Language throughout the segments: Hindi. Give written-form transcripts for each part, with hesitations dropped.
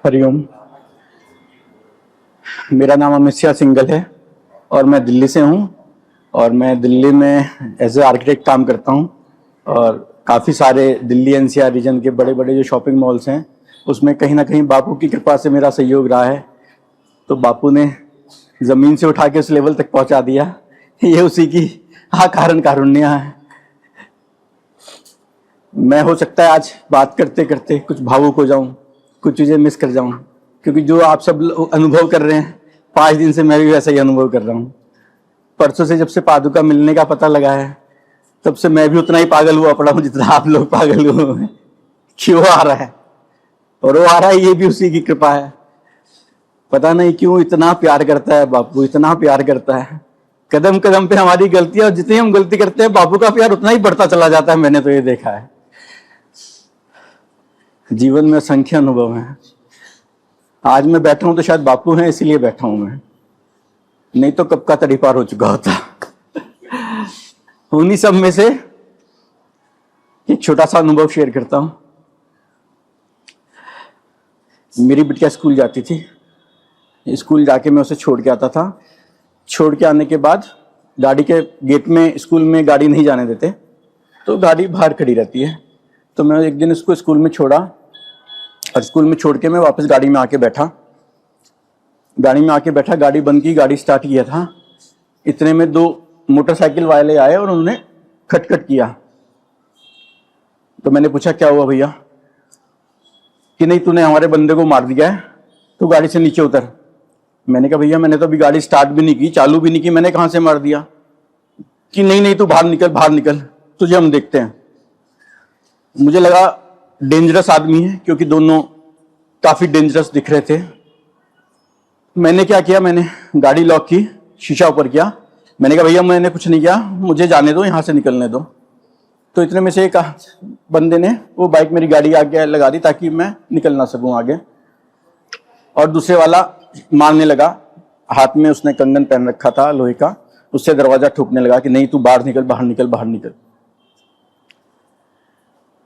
हरिओम। मेरा नाम अमित सिंह सिंगल है और मैं दिल्ली से हूँ। और मैं दिल्ली में एज ए आर्किटेक्ट काम करता हूँ। और काफ़ी सारे दिल्ली एनसीआर रीजन के बड़े बड़े जो शॉपिंग मॉल्स हैं उसमें कहीं ना कहीं बापू की कृपा से मेरा सहयोग रहा है। तो बापू ने ज़मीन से उठा के उस लेवल तक पहुँचा दिया, ये उसी की कारण कारुण्य है। मैं हो सकता है आज बात करते करते कुछ भावुक हो जाऊं, कुछ चीज़ें मिस कर जाऊं, क्योंकि जो आप सब अनुभव कर रहे हैं 5 दिन से मैं भी वैसा ही अनुभव कर रहा हूं। परसों से जब से पादुका मिलने का पता लगा है तब से मैं भी उतना ही पागल हुआ पड़ा हूं जितना आप लोग पागल हुए हैं। क्यों आ रहा है और वो आ रहा है, ये भी उसी की कृपा है। पता नहीं क्यों इतना प्यार करता है बापू, इतना प्यार करता है। कदम कदम पे हमारी गलतियां, और जितनी हम गलती करते हैं बापू का प्यार उतना ही बढ़ता चला जाता है। मैंने तो ये देखा है, जीवन में असंख्य अनुभव हैं। आज मैं बैठा हूं तो शायद बापू हैं इसलिए बैठा हूं मैं, नहीं तो कब का तड़ी पार हो चुका होता। उन्हीं सब में से एक छोटा सा अनुभव शेयर करता हूं। मेरी बिटिया स्कूल जाती थी, स्कूल जाके मैं उसे छोड़ के आता था। छोड़ के आने के बाद गाड़ी के गेट में, स्कूल में गाड़ी नहीं जाने देते तो गाड़ी बाहर खड़ी रहती है। तो मैं एक दिन उसको स्कूल में छोड़ा और स्कूल में छोड़ के मैं वापस गाड़ी में आके बैठा। गाड़ी बंद की, गाड़ी स्टार्ट किया था, इतने में 2 मोटरसाइकिल वाले आए और उन्होंने खटखट किया। तो मैंने पूछा क्या हुआ भैया? कि नहीं, तूने हमारे बंदे को मार दिया है, तू गाड़ी से नीचे उतर। मैंने कहा भैया मैंने तो अभी गाड़ी स्टार्ट भी नहीं की, चालू भी नहीं की, मैंने कहाँ से मार दिया? कि नहीं नहीं, तू बाहर निकल, तुझे हम देखते हैं। मुझे लगा डेंजरस आदमी है, क्योंकि दोनों काफी डेंजरस दिख रहे थे। मैंने क्या किया, मैंने गाड़ी लॉक की, शीशा ऊपर किया। मैंने कहा भैया मैंने कुछ नहीं किया, मुझे जाने दो, यहां से निकलने दो। तो इतने में से एक बंदे ने वो बाइक मेरी गाड़ी आगे लगा दी ताकि मैं निकल ना सकूं आगे। और दूसरे वाला मारने लगा, हाथ में उसने कंगन पहन रखा था लोहे का, उससे दरवाजा ठोकने लगा कि नहीं तू बाहर निकल।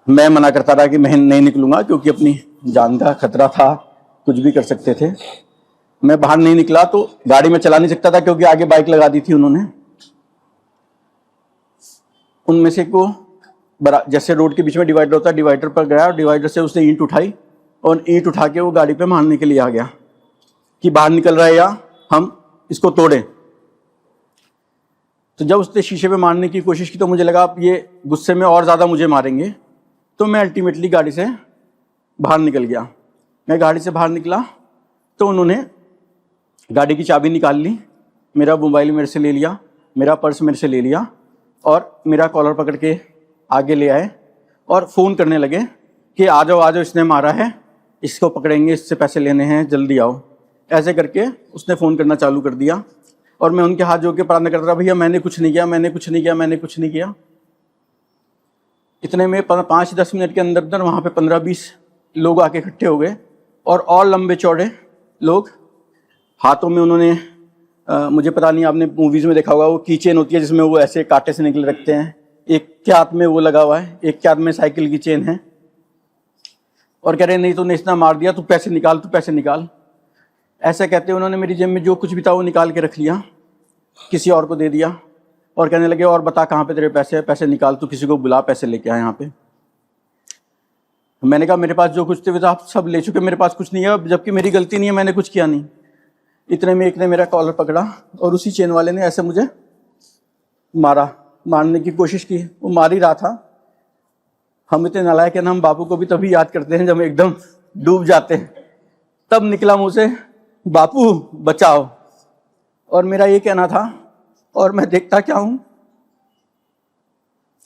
मैं मना करता रहा कि मैं नहीं निकलूंगा, क्योंकि अपनी जान का खतरा था, कुछ भी कर सकते थे। मैं बाहर नहीं निकला तो गाड़ी में चला नहीं सकता था, क्योंकि आगे बाइक लगा दी थी उन्होंने। उनमें से को जैसे रोड के बीच में डिवाइडर होता है, डिवाइडर पर गया और डिवाइडर से उसने ईंट उठाई और ईंट उठा के वो गाड़ी पे मारने के लिए आ गया कि बाहर निकल रहा है या हम इसको तोड़ें। तो जब उसने शीशे पे मारने की कोशिश की तो मुझे लगा अब ये गुस्से में और ज़्यादा मुझे मारेंगे, तो मैं अल्टीमेटली गाड़ी से बाहर निकल गया। मैं गाड़ी से बाहर निकला तो उन्होंने गाड़ी की चाबी निकाल ली, मेरा मोबाइल मेरे से ले लिया, मेरा पर्स मेरे से ले लिया और मेरा कॉलर पकड़ के आगे ले आए और फ़ोन करने लगे कि आ जाओ इसने मारा है, इसको पकड़ेंगे, इससे पैसे लेने हैं, जल्दी आओ। ऐसे करके उसने फ़ोन करना चालू कर दिया और मैं उनके हाथ जोड़ के प्रार्थना करता रहा, भैया मैंने कुछ नहीं किया। इतने में 5-10 मिनट के अंदर वहाँ पे 15-20 लोग आके इकट्ठे हो गए और लंबे चौड़े लोग, हाथों में उन्होंने मुझे पता नहीं, आपने मूवीज़ में देखा होगा वो की चेन होती है जिसमें वो ऐसे कांटे से निकल रखते हैं, एक के हाथ में वो लगा हुआ है, एक के हाथ में साइकिल की चेन है, और कह रहे नहीं तूने इतना मार दिया, तू पैसे निकाल। ऐसा कहते हैं उन्होंने मेरी जेब में जो कुछ भी था वो निकाल के रख लिया, किसी और को दे दिया और कहने लगे और बता कहाँ पे तेरे पैसे निकाल, तू किसी को बुला, पैसे लेके आ यहाँ पे। मैंने कहा मेरे पास जो कुछ थे वो आप सब ले चुके, मेरे पास कुछ नहीं है, जबकि मेरी गलती नहीं है, मैंने कुछ किया नहीं। इतने में एक ने मेरा कॉलर पकड़ा और उसी चेन वाले ने ऐसे मुझे मारने की कोशिश की। वो मार ही रहा था। हम इतने नालायक हैं ना, हम बापू को भी तभी याद करते हैं जब एकदम डूब जाते हैं। तब निकला मुंह से बापू बचाओ, और मेरा ये कहना था। और मैं देखता क्या हूं,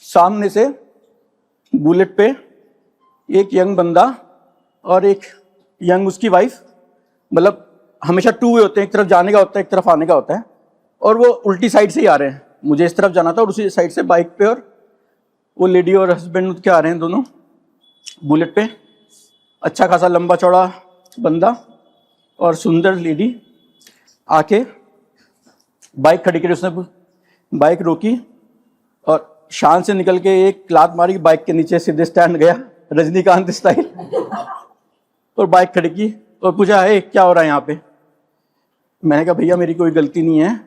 सामने से बुलेट पे एक यंग बंदा और एक यंग उसकी वाइफ, मतलब हमेशा 2 वे होते हैं, एक तरफ जाने का होता है, एक तरफ आने का होता है, और वो उल्टी साइड से ही आ रहे हैं। मुझे इस तरफ जाना था और उसी साइड से बाइक पे, और वो लेडी और हस्बैंड के आ रहे हैं दोनों बुलेट पे। अच्छा खासा लंबा चौड़ा बंदा और सुंदर लेडी आके बाइक खड़ी करी, उसने बाइक रोकी और शान से निकल के एक लात मारी, बाइक के नीचे सीधे स्टैंड गया रजनीकांत स्टाइल और बाइक खड़ी की और पूछा है क्या हो रहा है यहाँ पे। मैंने कहा भैया मेरी कोई गलती नहीं है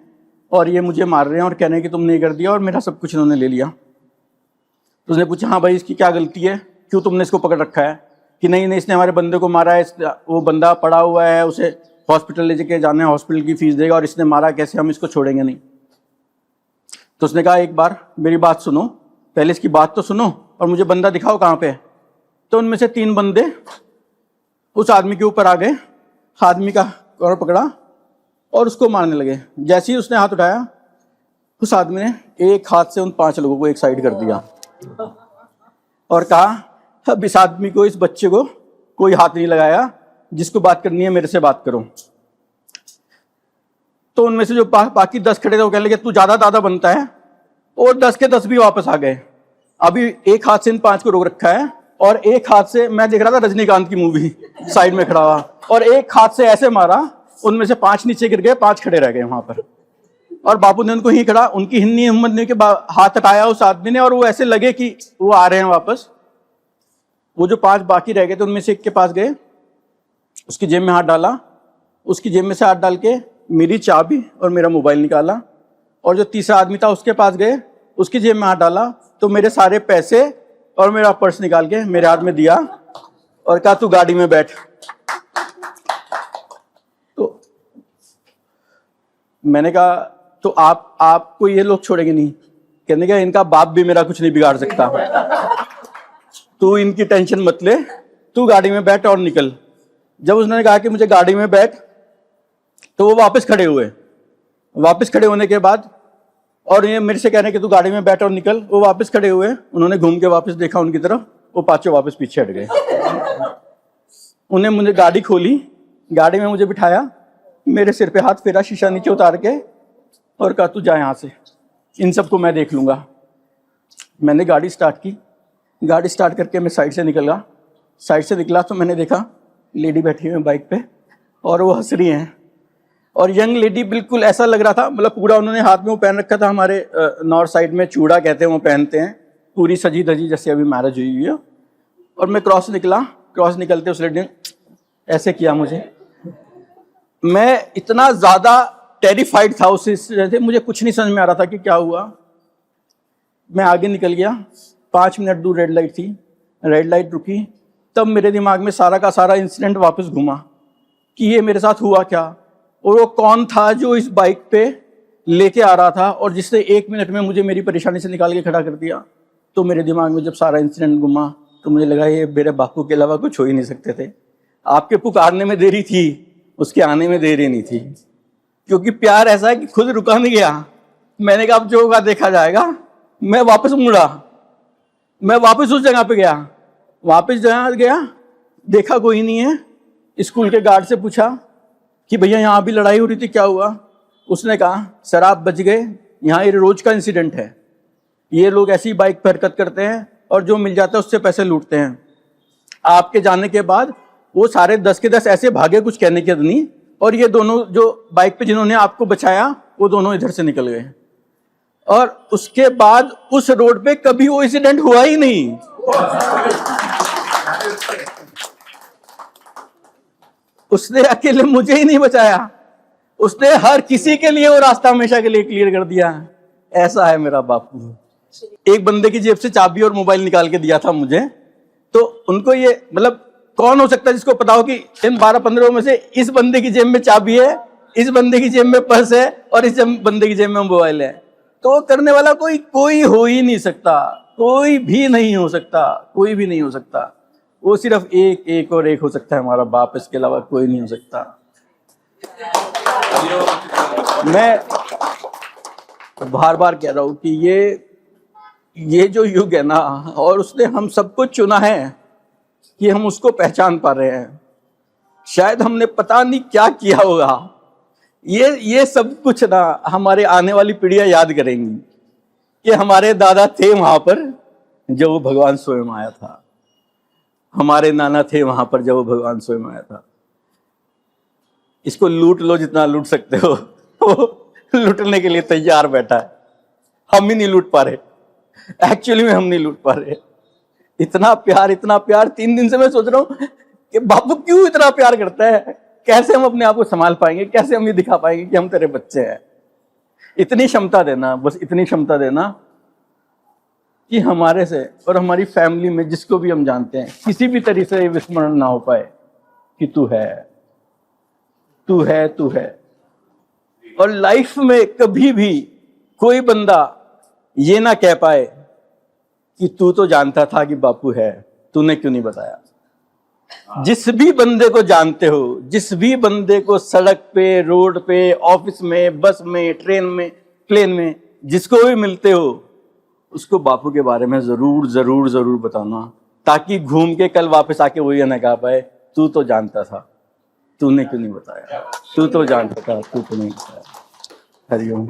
और ये मुझे मार रहे हैं और कह रहे हैं कि तुमने ये कर दिया और मेरा सब कुछ इन्होंने ले लिया। तो उसने पूछा हाँ भाई इसकी क्या गलती है, क्यों तुमने इसको पकड़ रखा है। कि नहीं नहीं इसने हमारे बंदे को मारा है, वो बंदा पड़ा हुआ है, उसे हॉस्पिटल ले जाके जाना है, हॉस्पिटल की फीस देगा और इसने मारा, कैसे हम इसको छोड़ेंगे नहीं। तो उसने कहा एक बार मेरी बात सुनो, पहले इसकी बात तो सुनो और मुझे बंदा दिखाओ कहाँ पे है। तो उनमें से 3 बंदे उस आदमी के ऊपर आ गए, आदमी का कॉलर पकड़ा और उसको मारने लगे। जैसे ही उसने हाथ उठाया उस आदमी ने एक हाथ से उन 5 लोगों को एक साइड कर दिया और कहा अब इस आदमी को, इस बच्चे को कोई हाथ नहीं लगाया, जिसको बात करनी है मेरे से बात करो। तो उनमें से जो बाकी 10 खड़े थे वो कहने लगे तू ज्यादा बनता है, और 10 के 10 भी वापस आ गए। अभी एक हाथ से इन 5 को रोक रखा है और एक हाथ से, मैं देख रहा था रजनीकांत की मूवी साइड में खड़ा हुआ, और एक हाथ से ऐसे मारा, उनमें से 5 नीचे गिर गए, 5 खड़े रह गए वहां पर। और बापू ने उनको ही खड़ा, उनकी हिन्नी हिम्मत नहीं कि हाथ हटाया उस आदमी ने, और वो ऐसे लगे कि वो आ रहे हैं वापस। वो जो 5 बाकी रह गए थे उनमें से एक के पास गए, उसकी जेब में हाथ डाला, उसकी जेब में से हाथ डाल के मेरी चाबी और मेरा मोबाइल निकाला, और जो तीसरा आदमी था उसके पास गए, उसकी जेब में हाथ डाला तो मेरे सारे पैसे और मेरा पर्स निकाल के मेरे हाथ में दिया और कहा तू गाड़ी में बैठ। तो मैंने कहा तो आपको ये लोग छोड़ेंगे नहीं। कहने का इनका बाप भी मेरा कुछ नहीं बिगाड़ सकता, तू इनकी टेंशन मत ले, तू गाड़ी में बैठ और निकल। जब उसने कहा कि मुझे गाड़ी में बैठ, तो वो वापस खड़े हुए। वापस खड़े होने के बाद और ये मेरे से कह रहे हैं कि तू गाड़ी में बैठ और निकल। वो वापस खड़े हुए, उन्होंने घूम के वापस देखा उनकी तरफ, वो 5 वापस पीछे हट गए। उन्हें मुझे गाड़ी खोली, गाड़ी में मुझे बिठाया, मेरे सिर पे हाथ फेरा, शीशा नीचे उतार के, और कहा तू जा यहाँ से, इन सबको मैं देख लूंगा। मैंने गाड़ी स्टार्ट की, गाड़ी स्टार्ट करके मैं साइड से निकला। साइड से निकला तो मैंने देखा लेडी बैठी हुई है बाइक पे और वो हंस रही हैं, और यंग लेडी बिल्कुल ऐसा लग रहा था, मतलब पूरा उन्होंने हाथ में वो पहन रखा था, हमारे नॉर्थ साइड में चूड़ा कहते हैं वो पहनते हैं, पूरी सजी धजी जैसे अभी मैरिज हुई है। और मैं क्रॉस निकला, क्रॉस निकलते उस लेडी ने ऐसे किया मुझे। मैं इतना ज्यादा टेरिफाइड था उस से, मुझे कुछ नहीं समझ में आ रहा था कि क्या हुआ। मैं आगे निकल गया, 5 मिनट दूर रेड लाइट थी, रेड लाइट रुकी, तब मेरे दिमाग में सारा का सारा इंसिडेंट वापस घूमा कि ये मेरे साथ हुआ क्या, और वो कौन था जो इस बाइक पे लेके आ रहा था और जिसने 1 मिनट में मुझे मेरी परेशानी से निकाल के खड़ा कर दिया। तो मेरे दिमाग में जब सारा इंसिडेंट घुमा तो मुझे लगा ये मेरे बापू के अलावा कुछ हो ही नहीं सकते थे। आपके पुकारने में देरी थी, उसके आने में देरी नहीं थी, क्योंकि प्यार ऐसा है कि खुद रुका नहीं गया। मैंने कहा अब जो होगा देखा जाएगा। मैं वापस मुड़ा, मैं वापस उस जगह पे गया, वापस जगह गया, देखा कोई नहीं है। स्कूल के गार्ड से पूछा कि भैया यहाँ भी लड़ाई हो रही थी, क्या हुआ? उसने कहा सर आप बच गए, यहाँ ये रोज का इंसिडेंट है, ये लोग ऐसी बाइक पर हरकत करते हैं और जो मिल जाता है उससे पैसे लूटते हैं। आपके जाने के बाद वो सारे 10 के 10 ऐसे भागे, कुछ कहने की नहीं, और ये दोनों जो बाइक पे जिन्होंने आपको बचाया वो दोनों इधर से निकल गए, और उसके बाद उस रोड पे कभी वो इंसिडेंट हुआ ही नहीं। उसने अकेले मुझे ही नहीं बचाया, उसने हर किसी के लिए वो रास्ता हमेशा के लिए क्लियर कर दिया। ऐसा है मेरा बापू। एक बंदे की जेब से चाबी और मोबाइल निकाल के दिया था मुझे, तो उनको ये मतलब कौन हो सकता है जिसको पता हो कि इन 12-15 में से इस बंदे की जेब में चाबी है, इस बंदे की जेब में पर्स है और इस बंदे की जेब में मोबाइल है। तो करने वाला कोई हो ही नहीं सकता, कोई भी नहीं हो सकता, कोई भी नहीं हो सकता। वो सिर्फ एक और एक हो सकता है, हमारा बाप, इसके अलावा कोई नहीं हो सकता। मैं बार बार कह रहा हूं कि ये जो युग है ना, और उसने हम सबको चुना है कि हम उसको पहचान पा रहे हैं। शायद हमने पता नहीं क्या किया होगा, ये सब कुछ ना हमारे आने वाली पीढ़ियां याद करेंगी कि हमारे दादा थे वहां पर जब वो भगवान स्वयं आया था, हमारे नाना थे वहां पर जब वो भगवान स्वयं आया था। इसको लूट लो जितना लूट सकते हो, वो लूटने के लिए तैयार बैठा है। हम ही नहीं लूट पा रहे, एक्चुअली में हम नहीं लूट पा रहे। इतना प्यार 3 दिन से मैं सोच रहा हूं कि बापू क्यों इतना प्यार करता है, कैसे हम अपने आप को संभाल पाएंगे, कैसे हम ये दिखा पाएंगे कि हम तेरे बच्चे हैं। इतनी क्षमता देना, बस इतनी क्षमता देना कि हमारे से और हमारी फैमिली में जिसको भी हम जानते हैं किसी भी तरीके से विस्मरण ना हो पाए कि तू है, तू है, तू है। और लाइफ में कभी भी कोई बंदा ये ना कह पाए कि तू तो जानता था कि बापू है, तूने क्यों नहीं बताया। जिस भी बंदे को जानते हो, जिस भी बंदे को सड़क पे, रोड पे, ऑफिस में, बस में, ट्रेन में, प्लेन में, जिसको भी मिलते हो, उसको बापू के बारे में जरूर जरूर जरूर बताना, ताकि घूम के कल वापस आके वो ये ना कह पाए तू तो जानता था, तूने क्यों नहीं बताया, तू तो जानता था, तू तो नहीं बताया। हरिओम।